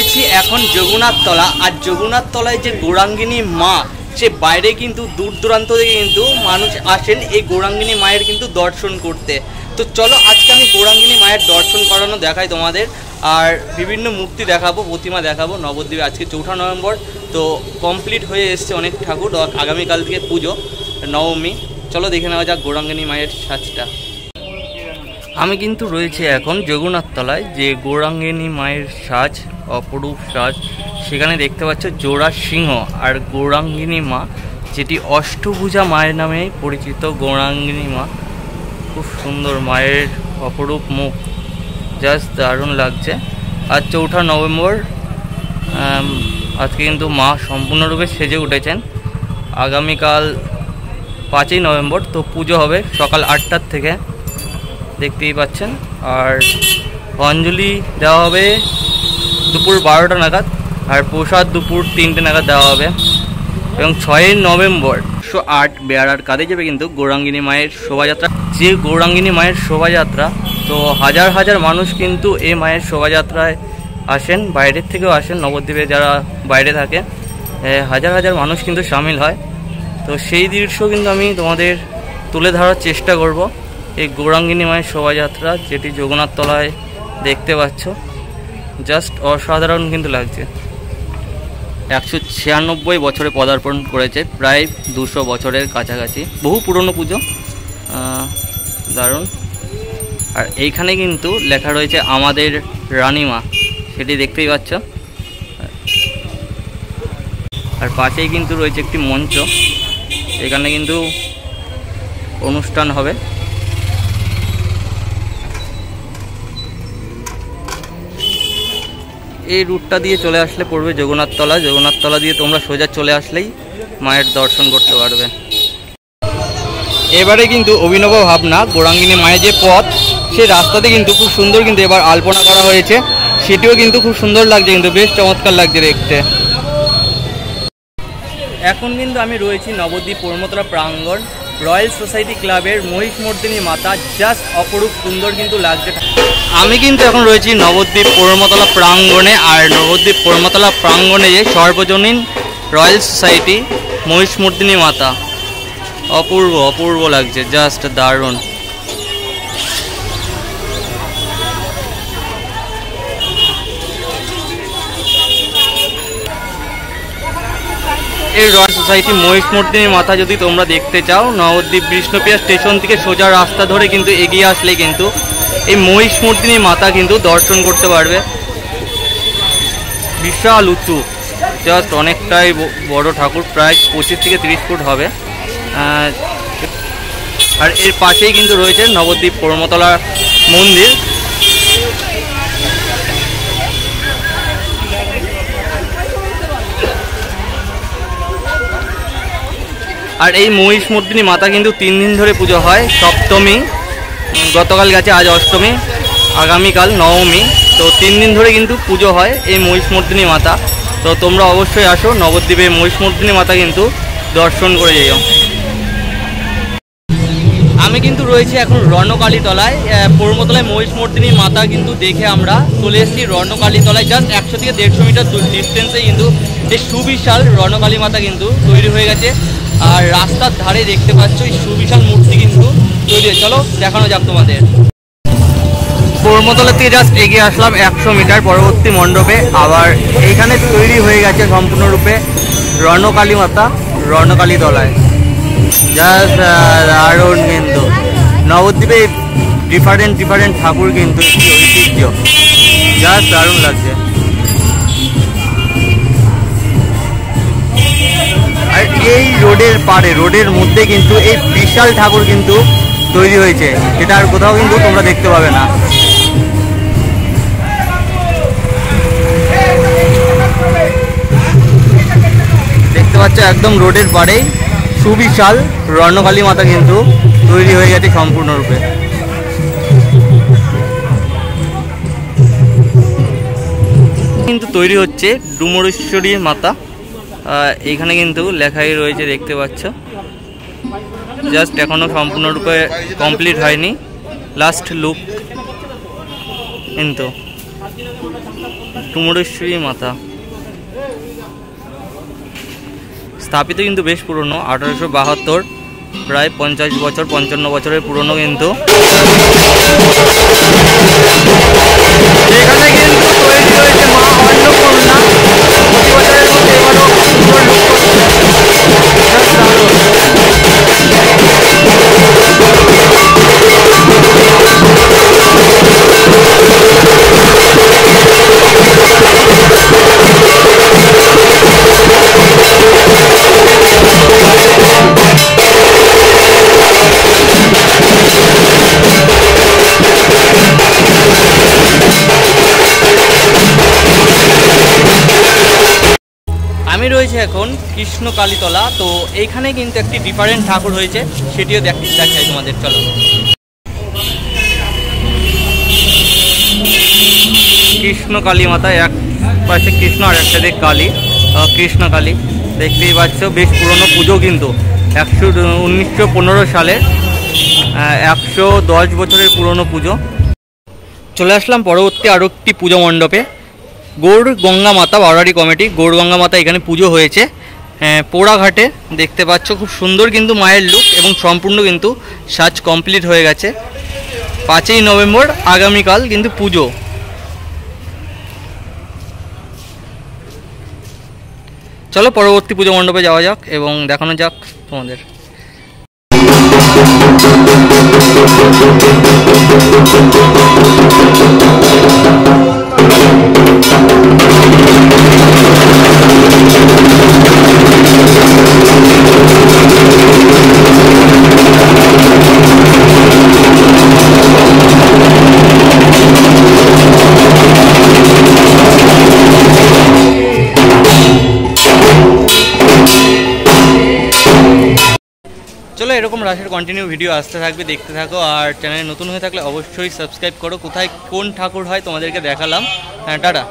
রয়েছি এখন যোগনাথতলা। আর যোগনাথতলায় যে গৌরাঙ্গিনী মা, সে বাইরে কিন্তু দূর দূরান্ত থেকে কিন্তু মানুষ আসেন এই গৌরাঙ্গিনী মায়ের কিন্তু দর্শন করতে। তো চলো আজকে আমি গৌরাঙ্গিনী মায়ের দর্শন করানো দেখাই তোমাদের, আর বিভিন্ন মূর্তি দেখাবো, প্রতিমা দেখাবো। নবদ্বীপে আজকে 4 নভেম্বর, তো কমপ্লিট হয়ে এসছে অনেক ঠাকুর। আগামীকাল থেকে পুজো, নবমী। চলো দেখে নেওয়া যাক গৌরাঙ্গিনী মায়ের সাজটা। আমি কিন্তু রয়েছে এখন যোগনাথতলায়, যে গৌরাঙ্গিনী মায়ের সাজ, অপরূপ সাজ। সেখানে দেখতে পাচ্ছ জোড়া সিংহ আর গৌরাঙ্গিনী মা, যেটি অষ্টভুজা মায়ের নামে পরিচিত গৌরাঙ্গিনী মা। খুব সুন্দর মায়ের অপরূপ মুখ, জাস্ট দারুণ লাগছে। আর 4 নভেম্বর আজকে কিন্তু মা সম্পূর্ণরূপে সেজে উঠেছেন। আগামীকাল 5 নভেম্বর, তো পুজো হবে সকাল 8টার থেকে, দেখতেই পাচ্ছেন। আর অঞ্জলি দেওয়া হবে দুপুর 12টা নাগাদ, আর প্রসাদ দুপুর 3টে নাগাদ দেওয়া হবে। এবং 6 নভেম্বর 108 বেড়ার কাঁধে যাবে কিন্তু গৌরাঙ্গিনী মায়ের শোভাযাত্রা। যে গৌরাঙ্গিনী মায়ের শোভাযাত্রা, তো হাজার হাজার মানুষ কিন্তু এই মায়ের শোভাযাত্রায় আসেন, বাইরের থেকেও আসেন। নবদ্বীপে যারা বাইরে থাকে হাজার হাজার মানুষ কিন্তু সামিল হয়। তো সেই দৃশ্য কিন্তু আমি তোমাদের তুলে ধরার চেষ্টা করব। এই গৌরাঙ্গিনী মায়ের শোভাযাত্রা, যেটি যোগনাথতলায় দেখতে পাচ্ছ, জাস্ট অসাধারণ কিন্তু লাগছে। 196 বছরে পদার্পণ করেছে, প্রায় 200 বছরের কাছাকাছি। বহু পুরনো পুজো, দারুণ। আর এইখানে কিন্তু লেখা রয়েছে আমাদের রানীমা, সেটি দেখতেই পাচ্ছ। আর পাশেই কিন্তু রয়েছে একটি মঞ্চ, এখানে কিন্তু অনুষ্ঠান হবে। এই রুটটা দিয়ে চলে আসলে পড়বে যোগনাথতলা। যোগনাথতলা দিয়ে তোমরা সোজা চলে আসলেই মায়ের দর্শন করতে পারবে। এবারে কিন্তু অভিনব ভাবনা, গৌরাঙ্গিনী মায়ের যে পথ, সে রাস্তাতে কিন্তু খুব সুন্দর কিন্তু এবার আলপনা করা হয়েছে। সেটিও কিন্তু খুব সুন্দর লাগছে, কিন্তু বেশ চমৎকার লাগছে দেখতে। এখন কিন্তু আমি রয়েছি নবদ্বীপ পৌরমতলা প্রাঙ্গণ, রয়্যাল সোসাইটি ক্লাবের মহিষমর্দিনী মাতা। জাস্ট অপরূপ সুন্দর কিন্তু লাগছে। আমি কিন্তু এখন রয়েছি নবদ্বীপ পৌরমতলা প্রাঙ্গণে। আর নবদ্বীপ পৌরমতলা প্রাঙ্গণে যে সর্বজনীন রয়্যাল সোসাইটি মহিষমর্দিনী মাতা, অপূর্ব অপূর্ব লাগছে, জাস্ট দারুণ। এই রয়্যাল সোসাইটি মহিষমর্দিনী মাতা যদি তোমরা দেখতে চাও, নবদ্বীপ বিষ্ণুপ্রিয়া স্টেশন থেকে সোজা রাস্তা ধরে কিন্তু এগিয়ে আসলে কিন্তু এই মহিষমর্দিনী মাতা কিন্তু দর্শন করতে পারবে। বিশাল উঁচু, জাস্ট অনেকটাই বড় ঠাকুর, প্রায় 25 থেকে 30 ফুট হবে। আর এর পাশেই কিন্তু রয়েছে নবদ্বীপ পৌরমতলা মন্দির। আর এই মহিষমর্দিনী মাতা কিন্তু 3 দিন ধরে পুজো হয়। সপ্তমী গতকাল গেছে, আজ অষ্টমী, আগামীকাল নবমী। তো 3 দিন ধরে কিন্তু পুজো হয় এই মহিষমর্দিনী মাতা। তো তোমরা অবশ্যই আসো নবদ্বীপে মহিষমর্দিনী মাতা কিন্তু দর্শন করে যাও। আমি কিন্তু রয়েছি এখন রণকালীতলায়। পৌরমতলায় মহিষমর্দিনী মাতা কিন্তু দেখে আমরা চলে এসেছি রণকালীতলায়। জাস্ট 100 থেকে 150 মিটার ডিস্টেন্সে কিন্তু এই সুবিশাল রণকালী মাতা কিন্তু তৈরি হয়ে গেছে। আর রাস্তার ধারে দেখতে পাচ্ছ এই সুবিশাল মূর্তি কিন্তু তৈরি। চলো দেখানো যাক তোমাদের। পৌরমতলা থেকে জাস্ট এগিয়ে আসলাম 100 মিটার পরবর্তী মণ্ডপে। আবার এইখানে তৈরি হয়ে গেছে সম্পূর্ণরূপে রণকালী মাতা রণকালীতলায়। জাস্ট দারুণ কিন্তু। নবদ্বীপে ডিফারেন্ট ঠাকুর কিন্তু একটি ঐতিহ্য, জাস্ট দারুণ লাগছে। আর এই রোডের পাড়ে, রোডের মধ্যে কিন্তু এই বিশাল ঠাকুর কিন্তু তৈরি হয়েছে, যেটা আর কোথাও কিন্তু তোমরা দেখতে পাবে না। দেখতে পাচ্ছ একদম রোডের পাড়েই সুবিশাল রণকালী মাতা কিন্তু তৈরি হয়ে গেছে সম্পূর্ণরূপে। কিন্তু তৈরি হচ্ছে ডুমুরেশ্বরী মাতা। এইখানে কিন্তু লেখাই রয়েছে, দেখতে পাচ্ছ। জাস্ট এখনো সম্পূর্ণরূপে কমপ্লিট হয়নি, লাস্ট লুক কিন্তু। ডুমুরেশ্বরী মাতা স্থাপিত কিন্তু বেশ পুরনো, 1872, প্রায় 50 বছর 55 বছরের পুরনো কিন্তু। এখানে কিন্তু তৈরি হয়েছে মা অন্নপূর্ণা, প্রতি বছরের মধ্যে এবারও সুন্দর রূপ আমি রয়েছে এখন কৃষ্ণকালীতলা। তো এইখানে কিন্তু একটি ডিফারেন্ট ঠাকুর হয়েছে, সেটিও দেখাই তোমাদের। চলো, কৃষ্ণকালী মাতা, এক পাশে কৃষ্ণ আর একটা দিক কালী, কৃষ্ণকালী দেখতেই পাচ্ছ। বেশ পুরনো পুজো কিন্তু, 1915 সালে, 110 বছরের পুরনো পুজো। চলে আসলাম পরবর্তী আরও একটি পুজো মণ্ডপে, গৌড় গঙ্গা মাতা বারোয়ারি কমিটি। গৌড় গঙ্গা মাতা এখানে পুজো হয়েছে পোড়াঘাটে, দেখতে পাচ্ছ। খুব সুন্দর কিন্তু মায়ের লুক, এবং সম্পূর্ণ কিন্তু সাজ কমপ্লিট হয়ে গেছে। 5ই নভেম্বর আগামীকাল কিন্তু পুজো। চলো পরবর্তী পুজো মণ্ডপে যাওয়া যাক এবং দেখানো যাক তোমাদের। চলো, এরকম রাসের কন্টিনিউ ভিডিও আসতে থাকবে, দেখতে থাকো। আর চ্যানেলে নতুন হয়ে থাকলে অবশ্যই সাবস্ক্রাইব করো। কোথায় কোন ঠাকুর হয় তোমাদেরকে দেখালাম। হ্যাঁ, টাটা।